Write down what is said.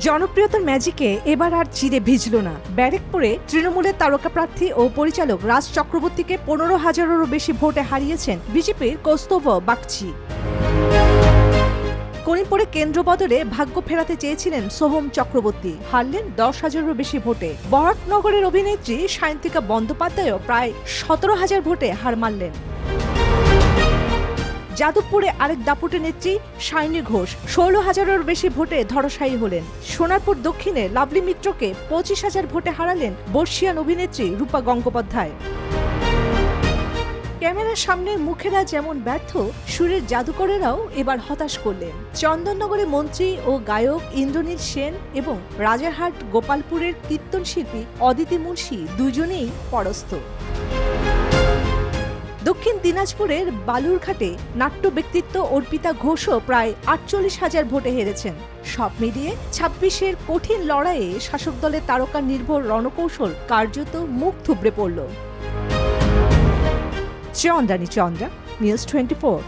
জনপ্রিয়তার ম্যাজিকে এবার আর চিরে ভিজল না। ব্যারেকপুরে তৃণমূলের তারকা প্রার্থী ও পরিচালক রাজ চক্রবর্তীকে 15,000-এরও বেশি ভোটে হারিয়েছেন বিজেপির কৌস্তভ বাগচি। করিমপুরে কেন্দ্র বদলে ভাগ্য ফেরাতে চেয়েছিলেন সোহম চক্রবর্তী, হারলেন 10,000-এরও বেশি ভোটে। বরাকনগরের অভিনেত্রী সায়ন্তিকা বন্দ্যোপাধ্যায়ও প্রায় 17,000 ভোটে হার মানলেন। যাদবপুরে আরেক দাপুটে নেত্রী সায়নী ঘোষ 16,000-এরও বেশি ভোটে ধরাশায়ী হলেন। সোনারপুর দক্ষিণে লাভলি মিত্রকে 25,000 ভোটে হারালেন বর্ষিয়ান অভিনেত্রী রূপা গঙ্গোপাধ্যায়। ক্যামেরার সামনে মুখেরা যেমন ব্যর্থ, সুরের জাদুকরেরাও এবার হতাশ করলেন। চন্দননগরে মন্ত্রী ও গায়ক ইন্দ্রনীল সেন এবং রাজারহাট গোপালপুরের কীর্তন শিল্পী অদিতি মুন্সি দুজনেই পরাস্ত। দক্ষিণ দিনাজপুরের বালুরঘাটে নাট্য ব্যক্তিত্ব অর্পিতা ঘোষও প্রায় 48,000 ভোটে হেরেছেন। সব মিলিয়ে 26-এর কঠিন লড়াইয়ে শাসক দলের তারকা নির্ভর রণকৌশল কার্যত মুখ থুবড়ে পড়ল। চন্দ্রা, নিউজ 24।